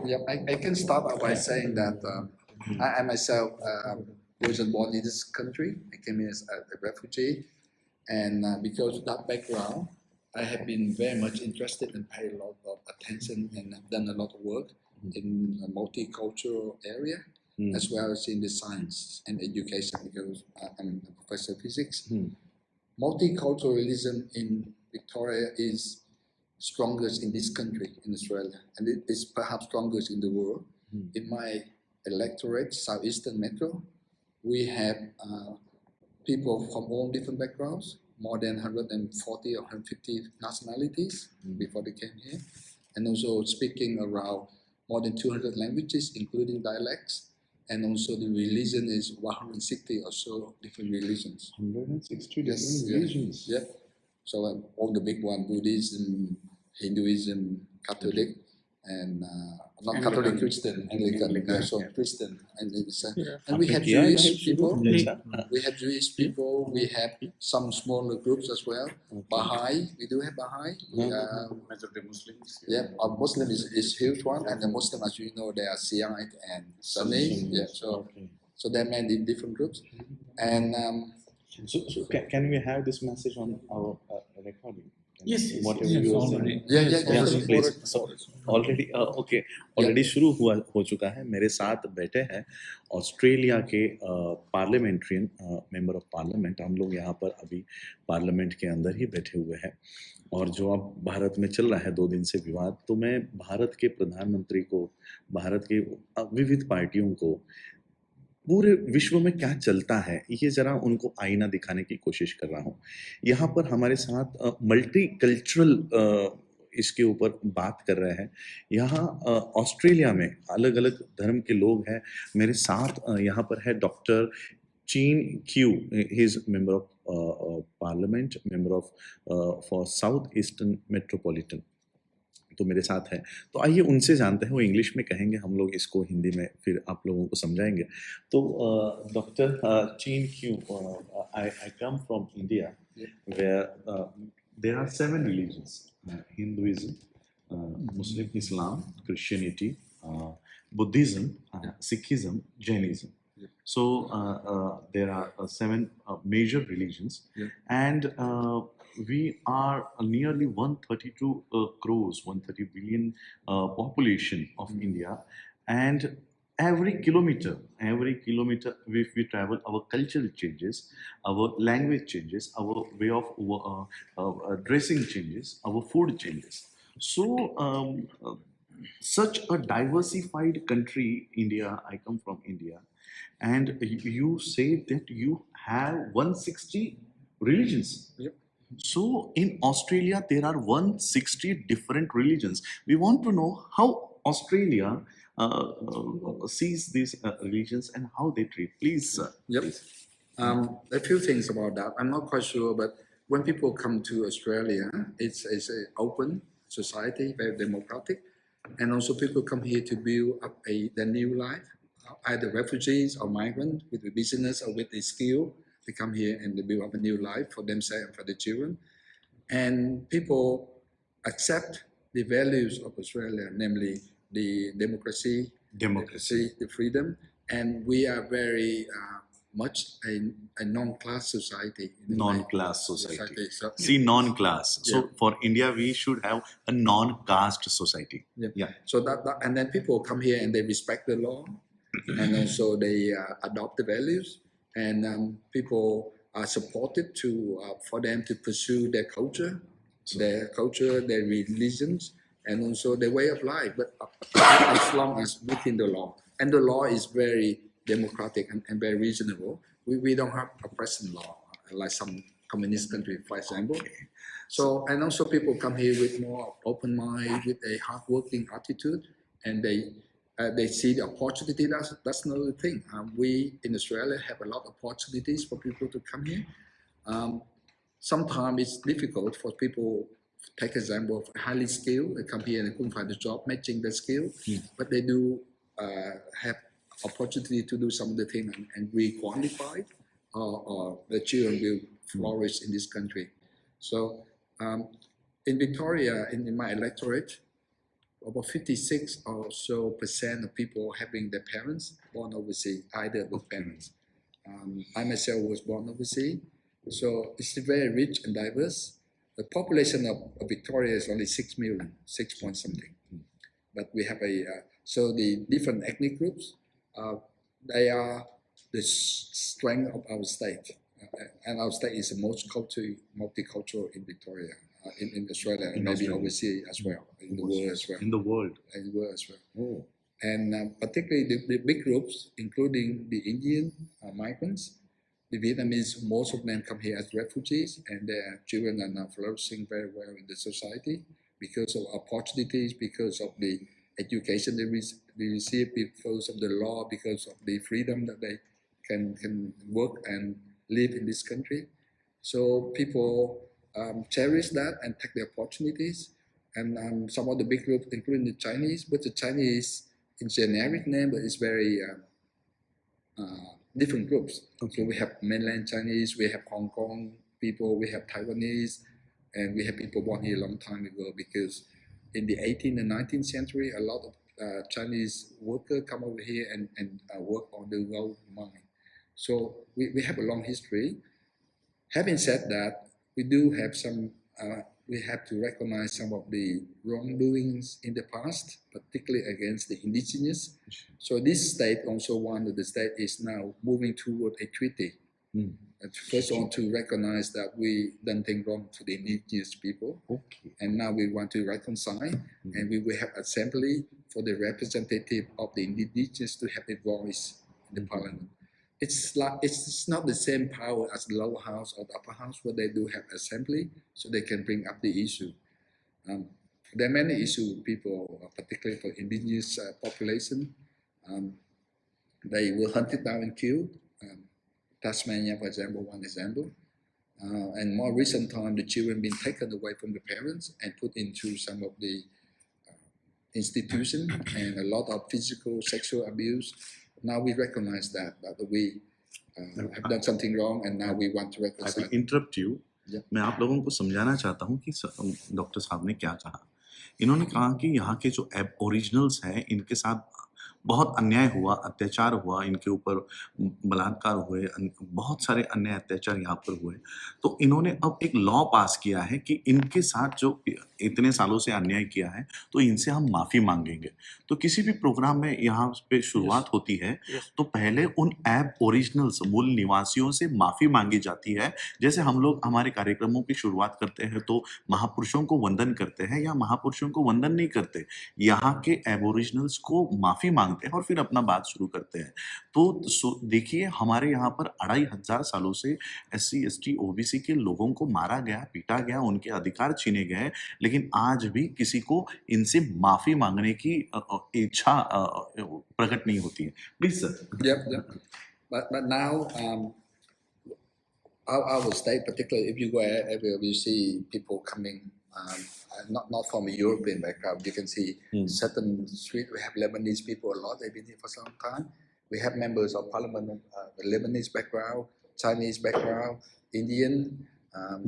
Yeah, I can start out by saying that I myself wasn't born in this country. I came here as a refugee, and because of that background, I have been very much interested and paid a lot of attention and have done a lot of work in a multicultural area, as well as in the science and education, because I'm a professor of physics. Multiculturalism in Victoria is strongest in this country, in Australia, and it is perhaps strongest in the world. In my electorate, Southeastern Metro, we have people from all different backgrounds, more than 140 or 150 nationalities before they came here, and also speaking around more than 200 languages, including dialects, and also the religion is 160 or so different religions. 160 different religions? Yeah. So all the big one, Buddhism, Hinduism, Catholic, and not Anglican. Catholic, Christian, Anglican, so Christian, and we have Yeah, Jewish people. Yeah. We have Jewish people. We have some smaller groups as well. Baha'i, we do have Baha'i. Majority Muslims. Yeah, Muslim is huge one, and the Muslim, as you know, they are Shiite and Sunni. Yeah, so they're many different groups, and so can we have this message on our recording? Yes, whatever yes, you are already. saying. yes, Please. So already already शुरू हो चुका है. मेरे साथ बैठे हैं Australia के parliamentarian member of parliament. हम लोग यहाँ पर अभी पार्लियामेंट के अंदर ही बैठे हुए हैं, और जो अब भारत में चल रहा है 2 दिन से विवाद, तो मैं भारत के प्रधानमंत्री को, भारत के विविध पार्टियों को, पूरे विश्व में क्या चलता है, ये जरा उनको आईना दिखाने की कोशिश कर रहा हूँ. यहाँ पर हमारे साथ मल्टी कल्चरल इसके ऊपर बात कर रहे हैं. यहाँ ऑस्ट्रेलिया में अलग अलग धर्म के लोग हैं. मेरे साथ यहाँ पर है डॉक्टर चीन Q, he is member of parliament, member of for south eastern metropolitan, तो मेरे साथ है. तो आइए उनसे जानते हैं. वो इंग्लिश में कहेंगे, हम लोग इसको हिंदी में फिर आप लोगों को समझाएंगे. तो डॉक्टर चीन क्यू, I come from India where there are 7 religions: Hinduism, Muslim, Islam, Christianity, Buddhism, Sikhism, Jainism. So there are 7 major religions, and we are nearly 132 crores, 130 billion population of India, and every kilometer if we travel, our culture changes, our language changes, our way of dressing changes, our food changes. So such a diversified country, India. I come from India, and you say that you have 160 religions. Yep. So in Australia there are 160 different religions. We want to know how Australia sees these religions and how they treat. Please, sir. Yep. A few things about that. I'm not quite sure, but when people come to Australia, it's an open society, very democratic, and also people come here to build up their new life, either refugees or migrants with a business or with a skill. They come here and they build up a new life for themselves and for the children. And people accept the values of Australia, namely the democracy, the freedom, and we are very much a non-class society. Non-class society. So, see, non-class. So for India, we should have a non-caste society. Yeah. So that and then people come here and they respect the law, and also they adopt the values, and people are supported for them to pursue their culture, their religions, and also their way of life, but as long as within the law. And the law is very democratic and very reasonable. We don't have oppression law like some communist country, for example. So, and also people come here with more open mind, with a hardworking attitude, and they see the opportunity. That's another thing. We in Australia have a lot of opportunities for people to come here. Sometimes it's difficult for people. Take example of highly skilled. They come here and they couldn't find a job matching their skill, but they do have opportunity to do some of the things and be qualified, or the children will flourish in this country. So in Victoria, in my electorate, about 56 or so percent of people having their parents born overseas, either both parents. I myself was born overseas, so it's very rich and diverse. The population of Victoria is only 6 million, 6 point something. But we have so the different ethnic groups, they are the strength of our state. And our state is the most multicultural in Victoria, in Australia, and maybe overseas as well, in the world as well. In the world. In the world as well. Oh. And particularly the big groups, including the Indian migrants, the Vietnamese, most of them come here as refugees, and their children are now flourishing very well in the society because of opportunities, because of the education they receive, because of the law, because of the freedom that they can work and live in this country. So people cherish that and take the opportunities. And some of the big groups, including the Chinese, but the Chinese in generic name, but it's very different groups. Okay. So we have mainland Chinese, we have Hong Kong people, we have Taiwanese, and we have people born here a long time ago, because in the 18th and 19th century, a lot of Chinese workers come over here and work on the gold mine. So we have a long history. Having said that, we do have some, we have to recognize some of the wrongdoings in the past, particularly against the indigenous. So this state, also one of the states, is now moving toward a treaty. First on to recognize that we done things wrong to the indigenous people. Okay. And now we want to reconcile, and we will have assembly for the representative of the indigenous to have a voice in the parliament. It's not the same power as the lower house or the upper house, where they do have assembly, so they can bring up the issue. There are many issues people, particularly for indigenous population. They were hunted down and killed. Tasmania, for example, one example. And more recent time, the children been taken away from the parents and put into some of the institutions, and a lot of physical, sexual abuse. Now we recognize that we have done something wrong, and now we want to reconcile. I will interrupt you. Yeah. मैं आप लोगों को समझाना चाहता हूँ कि doctor साहब ने क्या कहा. इन्होंने कहा कि यहाँ के जो ओरिजिनल्स हैं, इनके साथ बहुत अन्याय हुआ, अत्याचार हुआ, इनके ऊपर बलात्कार हुए, बहुत सारे अन्य अत्याचार यहाँ पर हुए. तो इन्होंने अब एक लॉ पास किया है कि इनके साथ जो इतने सालों से अन्याय किया है, तो इनसे हम माफ़ी मांगेंगे. तो किसी भी प्रोग्राम में यहाँ पे शुरुआत होती है, तो पहले उन ऐप ओरिजिनल्स, मूल निवासियों से माफ़ी मांगी जाती है. जैसे हम लोग हमारे कार्यक्रमों की शुरुआत करते हैं तो महापुरुषों को वंदन करते हैं, या महापुरुषों को वंदन नहीं करते, यहाँ के एबोरिजिनल्स को माफ़ी मांगते हैं और फिर अपना बात शुरू करते हैं. तो देखिए, हमारे यहाँ पर 2500 सालों से SC, ST, OBC के लोगों को मारा गया, पीटा गया, उनके अधिकार छीने गए, लेकिन आज भी किसी को इनसे माफ़ी मांगने की इच्छा प्रकट नहीं होती है. Please sir. Yep. But now our state, particularly if you go everywhere, you see people coming, not from a European background. You can see certain street, we have Lebanese people a lot. They've been here for some time. We have members of parliament with Lebanese background, Chinese background, Indian,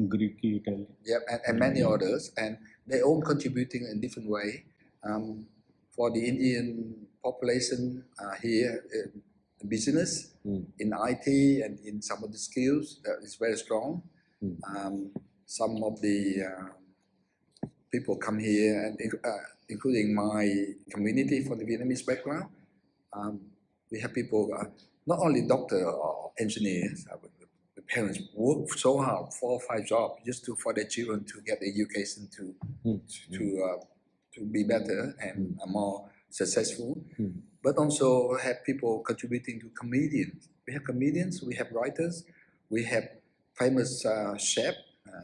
Greek, Italian. Yeah, and many others, and they all contributing in different way. For the Indian population here, business, in IT, and in some of the skills is very strong. Some of the people come here, and including my community from the Vietnamese background. We have people, not only doctor or engineers, the parents work so hard, 4 or 5 jobs just for their children to get education to be better and more successful. But also have people contributing to comedians. We have comedians, we have writers, we have famous chef,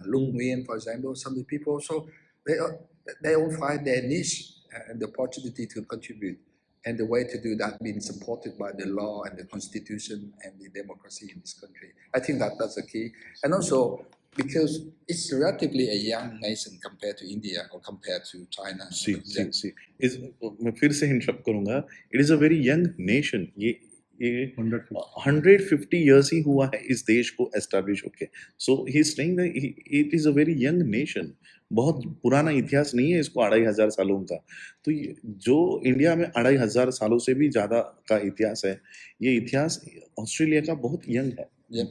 Lung Nguyen, for example, some of the people. So they all find their niche and the opportunity to contribute. And the way to do that being supported by the law and the constitution and the democracy in this country. I think that's the key. And also, because it's relatively a young nation compared to India or compared to China. See. मैं फिर से interrupt करूंगा. It is a very young nation. ये 150 years ही हुआ है इस देश को एस्टैब्लिश होके. So he is saying that it is a very young nation. बहुत पुराना इतिहास नहीं है इसको 2500 सालों का। तो ये जो इंडिया में 2500 सालों से भी ज़्यादा का इतिहास है, ये इतिहास ऑस्ट्रेलिया का बहुत यंग है। Yeah.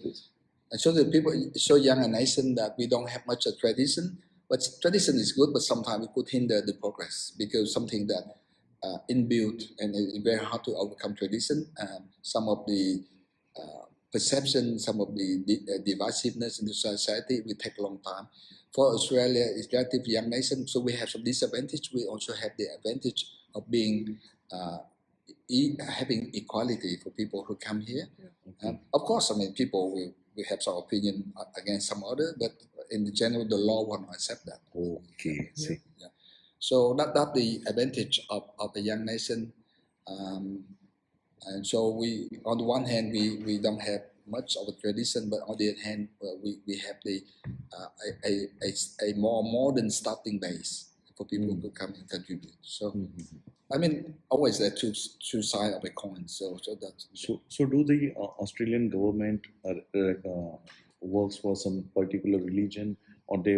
And so the people so young a nation that we don't have much of tradition. But tradition is good, but sometimes it could hinder the progress because something that inbuilt and it's very hard to overcome tradition. Some of the perception, some of the divisiveness in the society will take a long time. For Australia, it's relatively young nation, so we have some disadvantage. We also have the advantage of being having equality for people who come here. Of course, I mean people will have some opinion against some other, but in general, the law will not accept that. Okay, see. Yeah. So that's the advantage of a young nation. And so we, on the one hand, we don't have much of a tradition, but on the other hand, we have the a more modern starting base for people who come and contribute. So, I mean, always there are two sides of a coin. So that's So do the Australian government works for some particular religion, or they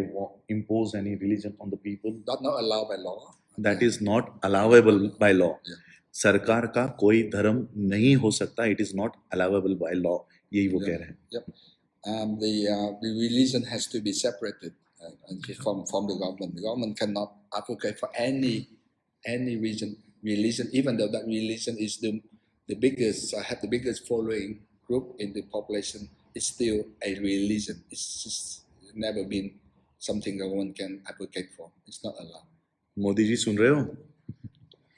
impose any religion on the people? that's not allowed by law. That is not allowable by law. Yeah. सरकार का कोई धर्म नहीं हो सकता. It is not allowable by law. यही वो कह रहे हैं. Yep. The religion has to be separated from the government. The government cannot advocate for any religion, even though that religion is the biggest, have the biggest following group in the population. It's still a religion. It's just never been something the government can advocate for. It's not allowed. Modi ji सुन रहे हो?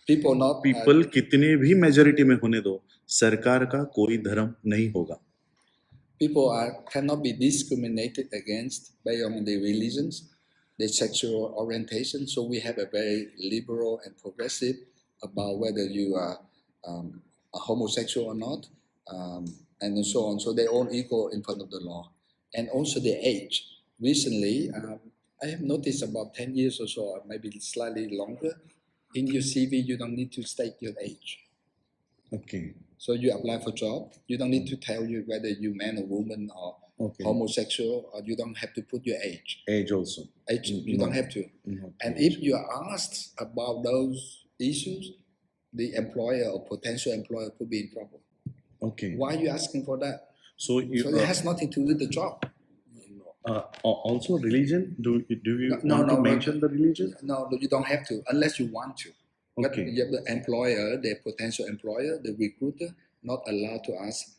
People not People कितने भी majority में होने दो, सरकार का कोई धर्म नहीं होगा. people cannot be discriminated against based on their religions, their sexual orientation. So we have a very liberal and progressive about whether you are a homosexual or not, and so on. So they're all equal in front of the law. And also the age. Recently, I have noticed about 10 years or so, or maybe slightly longer, in your CV, you don't need to state your age. Okay. So you apply for job, you don't need to tell you whether you man or woman or homosexual, or you don't have to put your age. Age also. Age, you don't have to. And if you are asked about those issues, the employer or potential employer could be in trouble. Okay. Why are you asking for that? So it has nothing to do with the job. Also religion. Do you No, want no, to mention the religion? No, you don't have to unless you want to. But Okay. the employer, the potential employer, the recruiter, not allowed to ask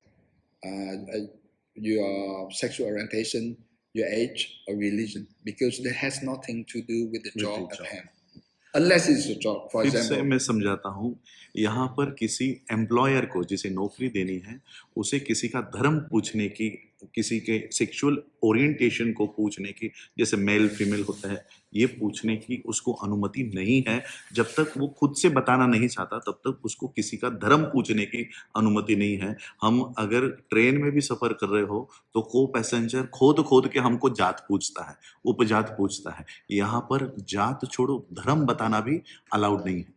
your sexual orientation, your age, or religion, because that has nothing to do with the job at hand. Unless it's a job, for फिर से example. मैं समझाता हूँ. यहाँ पर किसी employer को जिसे नौकरी देनी है, उसे किसी का धर्म पूछने की, किसी के सेक्सुअल ओरिएंटेशन को पूछने की, जैसे मेल फीमेल होता है, ये पूछने की उसको अनुमति नहीं है. जब तक वो खुद से बताना नहीं चाहता, तब तक उसको किसी का धर्म पूछने की अनुमति नहीं है. हम अगर ट्रेन में भी सफर कर रहे हो, तो को पैसेंजर खोद के हमको जात पूछता है, उपजात पूछता है. यहाँ पर जात छोड़ो, धर्म बताना भी अलाउड नहीं है.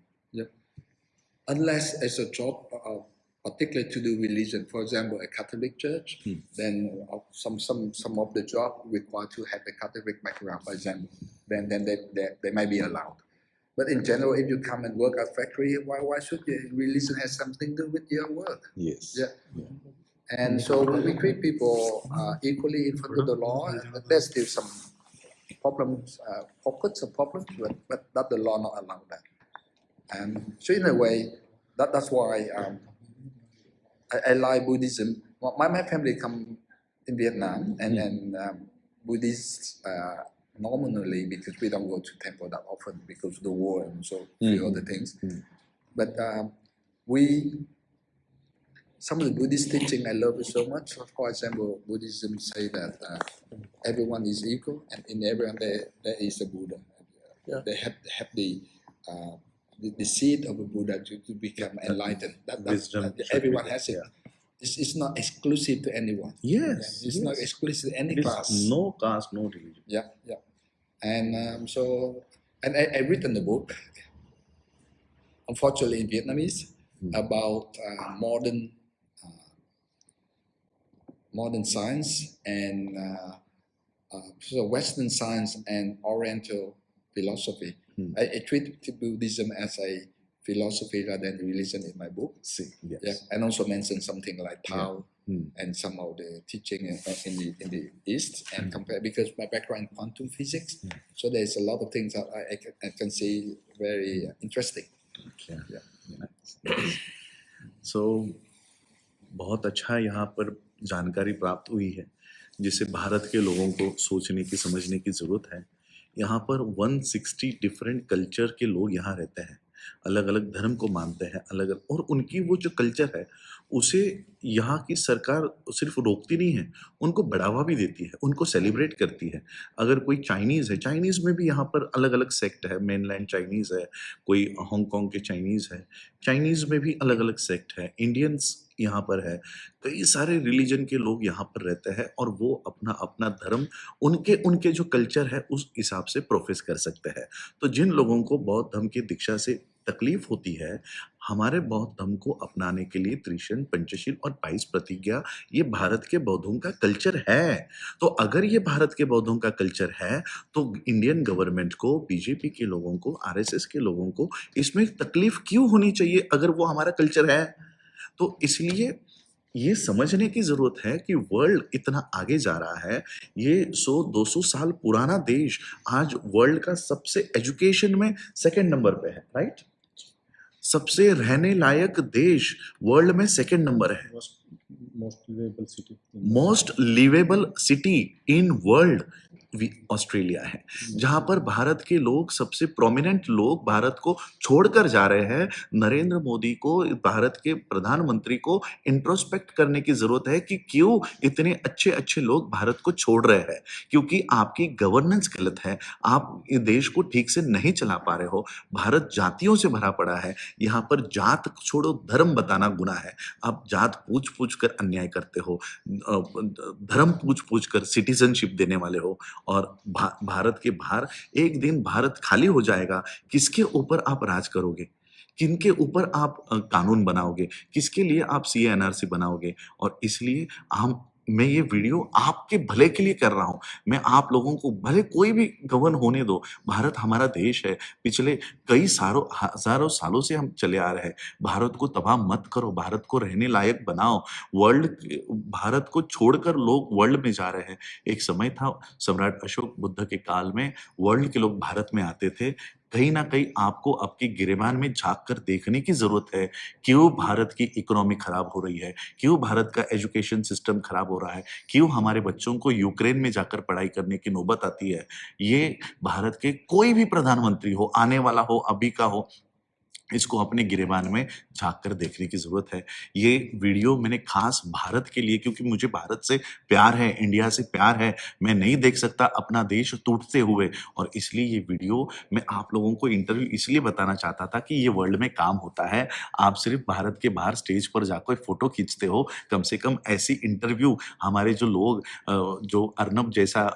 Unless it's a job particularly to do religion, for example, a Catholic church, then some of the job require to have a Catholic background, for example, then they may be allowed. But in general, if you come and work at factory, why should your religion have something to do with your work? Yes. Yeah. And so when we treat people equally in front of the law, there's still some problems, pockets of problems, but that the law not allow that. So in a way, that's why I like Buddhism. My family come in Vietnam, and Buddhists nominally, because we don't go to temple that often because of the war and so few other things. But some of the Buddhist teaching I love it so much. For example, Buddhism say that everyone is equal, and in everyone there is a Buddha. Yeah. They have the seed of a Buddha to become enlightened. Everyone has it. It's not exclusive to anyone. Yes. It's not exclusive to any class. No caste, no religion. Yeah. And I've written a book, unfortunately in Vietnamese, about modern science and so Western science and Oriental philosophy. I treat Buddhism as a philosophy rather than religion in my book. See, yes. Yeah, and also mention something like Tao Yeah. and some of the teaching in the East, and compare, because my background in quantum physics, so there's a lot of things that I can see very interesting. So बहुत अच्छा यहाँ पर जानकारी प्राप्त हुई है जिससे भारत के लोगों को सोचने की समझने की ज़रूरत है। यहाँ पर 160 डिफरेंट कल्चर के लोग यहाँ रहते हैं, अलग अलग धर्म को मानते हैं, अलग अलग, और उनकी वो जो कल्चर है उसे यहाँ की सरकार सिर्फ रोकती नहीं है, उनको बढ़ावा भी देती है, उनको सेलिब्रेट करती है। अगर कोई चाइनीज़ है, चाइनीज़ में भी यहाँ पर अलग अलग सेक्ट है, मेनलैंड चाइनीज़ है, कोई हांगकांग के चाइनीज़ है, चाइनीज़ में भी अलग अलग सेक्ट है, इंडियंस यहाँ पर है, कई सारे रिलीजन के लोग यहाँ पर रहते हैं और वो अपना अपना धर्म उनके उनके जो कल्चर है उस हिसाब से प्रोफेस कर सकते हैं। तो जिन लोगों को बौद्ध धर्म की दीक्षा से तकलीफ होती है, हमारे बौद्ध धर्म को अपनाने के लिए त्रिशरण, पंचशील और 22 प्रतिज्ञा ये भारत के बौद्धों का कल्चर है। तो अगर ये भारत के बौद्धों का कल्चर है तो इंडियन गवर्नमेंट को, बीजेपी के लोगों को, आरएसएस के लोगों को इसमें तकलीफ क्यों होनी चाहिए अगर वो हमारा कल्चर है? तो इसलिए ये समझने की ज़रूरत है कि वर्ल्ड इतना आगे जा रहा है, ये 100-200 साल पुराना देश आज वर्ल्ड का सबसे एजुकेशन में सेकंड नंबर पे है, राइट? सबसे रहने लायक देश वर्ल्ड में सेकंड नंबर है। Most livable city in world Australia है, जहां पर भारत के लोग, सबसे प्रोमिनेंट लोग भारत को छोड़कर जा रहे हैं। नरेंद्र मोदी को, भारत के प्रधानमंत्री को इंट्रोस्पेक्ट करने की जरूरत है कि क्यों इतने अच्छे अच्छे लोग भारत को छोड़ रहे हैं। क्योंकि आपकी गवर्नेंस गलत है, आप इस देश को ठीक से नहीं चला पा रहे हो। भारत जातियों से भरा पड़ा है, यहाँ पर जात छोड़ो धर्म बताना गुनाह है। आप जात पूछ पूछ कर अन्याय करते हो, धर्म पूछ पूछ कर सिटीजनशिप देने वाले हो, और भारत के बाहर एक दिन भारत खाली हो जाएगा, किसके ऊपर आप राज करोगे? किनके ऊपर आप कानून बनाओगे? किसके लिए आप सीएनआरसी बनाओगे? और इसलिए मैं ये वीडियो आपके भले के लिए कर रहा हूँ। मैं आप लोगों को, भले कोई भी गवर्न होने दो, भारत हमारा देश है, पिछले कई हजारों सालों से हम चले आ रहे हैं। भारत को तबाह मत करो, भारत को रहने लायक बनाओ। भारत को छोड़कर लोग वर्ल्ड में जा रहे हैं। एक समय था सम्राट अशोक बुद्ध के काल में वर्ल्ड के लोग भारत में आते थे। कहीं ना कहीं आपको आपके गिरेबान में झांक कर देखने की जरूरत है, क्यों भारत की इकोनॉमी खराब हो रही है, क्यों भारत का एजुकेशन सिस्टम खराब हो रहा है, क्यों हमारे बच्चों को यूक्रेन में जाकर पढ़ाई करने की नौबत आती है। ये भारत के कोई भी प्रधानमंत्री हो, आने वाला हो, अभी का हो, इसको अपने गिरेबान में झांक कर देखने की जरूरत है। ये वीडियो मैंने खास भारत के लिए, क्योंकि मुझे भारत से प्यार है, इंडिया से प्यार है, मैं नहीं देख सकता अपना देश टूटते हुए, और इसलिए ये वीडियो मैं आप लोगों को इंटरव्यू इसलिए बताना चाहता था कि ये वर्ल्ड में काम होता है। आप सिर्फ भारत के बाहर स्टेज पर जाकर फोटो खींचते हो, कम से कम ऐसी इंटरव्यू हमारे जो लोग, जो अर्नब जैसा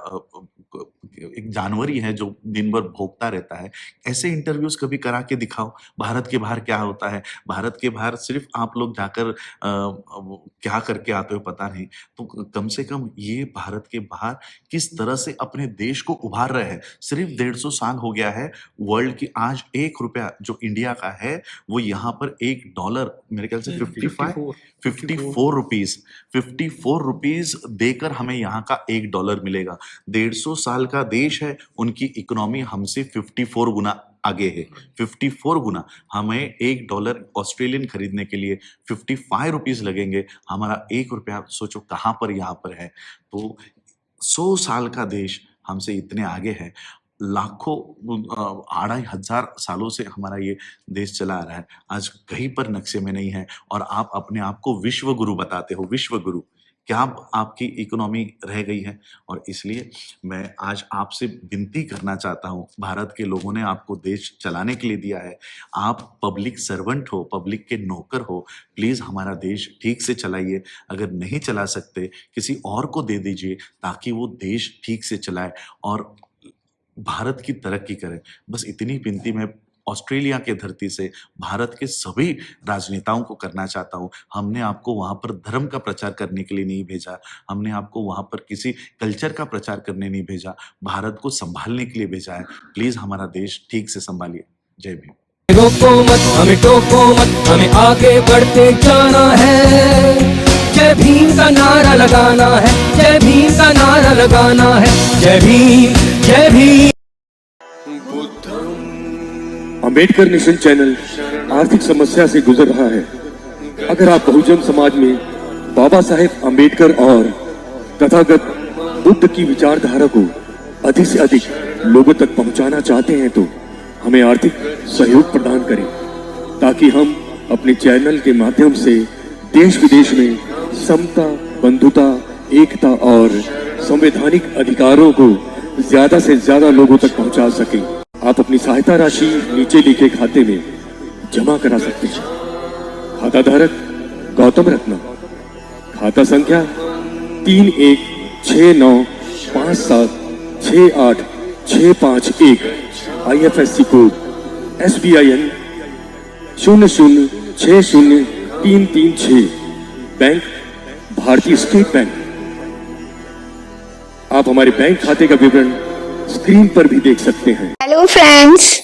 एक जानवर ही है जो दिन भर भोगता रहता है, ऐसे इंटरव्यूज कभी करा के दिखाओ। भारत के बाहर क्या होता है, भारत के बाहर सिर्फ आप लोग जाकर क्या करके आते हो पता नहीं, तो कम से कम ये भारत के बाहर किस तरह से अपने देश को उभार रहे हैं। सिर्फ 150 साल हो गया है वर्ल्ड की, आज 1 रुपया जो इंडिया का है वो यहाँ पर $1 मेरे ख्याल से 54 रुपीज देकर हमें यहाँ का $1 मिलेगा। 150 साल का देश है, उनकी इकोनॉमी हमसे 54 गुना आगे है, 54 गुना। हमें $1 ऑस्ट्रेलियन खरीदने के लिए 55 रुपीज लगेंगे, हमारा 1 रुपया सोचो कहाँ पर यहाँ पर है। तो 100 साल का देश हमसे इतने आगे है, लाखों 2,500 सालों से हमारा ये देश चला आ रहा है, आज कहीं पर नक्शे में नहीं है। और आप अपने आप को विश्व गुरु बताते हो, विश्व गुरु, क्या आपकी इकोनॉमी रह गई है? और इसलिए मैं आज आपसे विनती करना चाहता हूँ, भारत के लोगों ने आपको देश चलाने के लिए दिया है, आप पब्लिक सर्वेंट हो, पब्लिक के नौकर हो, प्लीज हमारा देश ठीक से चलाइए। अगर नहीं चला सकते किसी और को दे दीजिए ताकि वो देश ठीक से चलाए और भारत की तरक्की करे। बस इतनी विनती मैं ऑस्ट्रेलिया के धरती से भारत के सभी राजनेताओं को करना चाहता हूँ। हमने आपको वहाँ पर धर्म का प्रचार करने के लिए नहीं भेजा, हमने आपको वहाँ पर किसी कल्चर का प्रचार करने नहीं भेजा, भारत को संभालने के लिए भेजा है। प्लीज हमारा देश ठीक से संभालिए। जय भीम। रोको मत, हमें टोको मत, हमें आगे बढ़ते जाना है। जय भीम का नारा लगाना है, जय भीम का नारा लगाना है। जय भीम, जय भीम। अंबेडकर नेशन चैनल आर्थिक समस्या से गुजर रहा है। अगर आप बहुजन समाज में बाबा साहेब अंबेडकर और तथागत बुद्ध की विचारधारा को अधिक से अधिक लोगों तक पहुंचाना चाहते हैं तो हमें आर्थिक सहयोग प्रदान करें, ताकि हम अपने चैनल के माध्यम से देश विदेश में समता, बंधुता, एकता और संवैधानिक अधिकारों को ज्यादा से ज्यादा लोगों तक पहुंचा सकें। आप अपनी सहायता राशि नीचे लिखे खाते में जमा करा सकते हैं। खाता धारक गौतम रत्ना, खाता संख्या 3169576865 IFSC कोड SBIN 0060336, बैंक भारतीय स्टेट बैंक। आप हमारे बैंक खाते का विवरण स्क्रीन पर भी देख सकते हैं। Hello friends,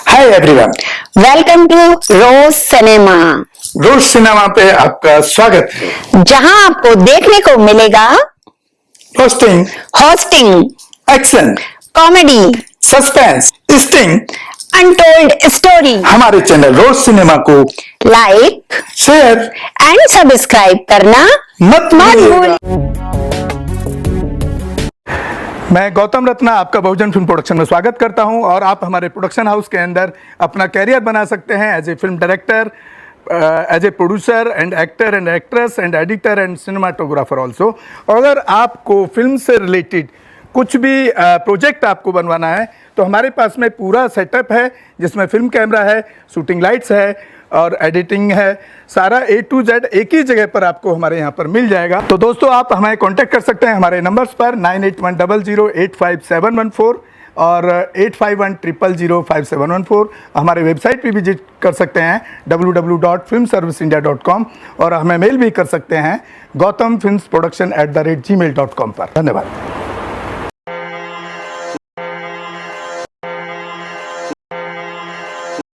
hi everyone, welcome to Rose Cinema. Rose Cinema पे आपका स्वागत है, जहां आपको देखने को मिलेगा hosting, action, comedy, suspense, sting, untold story. हमारे चैनल रोज सिनेमा को लाइक, शेयर एंड सब्सक्राइब करना मत भूलिएगा। मैं गौतम रत्ना आपका बहुजन फिल्म प्रोडक्शन में स्वागत करता हूं और आप हमारे प्रोडक्शन हाउस के अंदर अपना कैरियर बना सकते हैं as a film director, as a producer and actor and actress and editor and cinematographer also. और अगर आपको फिल्म से रिलेटेड कुछ भी प्रोजेक्ट आपको बनवाना है तो हमारे पास में पूरा सेटअप है, जिसमें फिल्म कैमरा है, शूटिंग लाइट्स है और एडिटिंग है। सारा A to Z एक ही जगह पर आपको हमारे यहाँ पर मिल जाएगा। तो दोस्तों, आप हमें कांटेक्ट कर सकते हैं हमारे नंबर्स पर 9810085714 और 8510005714। हमारे वेबसाइट पे विजिट कर सकते हैं www.filmserviceindia.com और हमें मेल भी कर सकते हैं gautamfilmsproduction@gmail.com पर। धन्यवाद।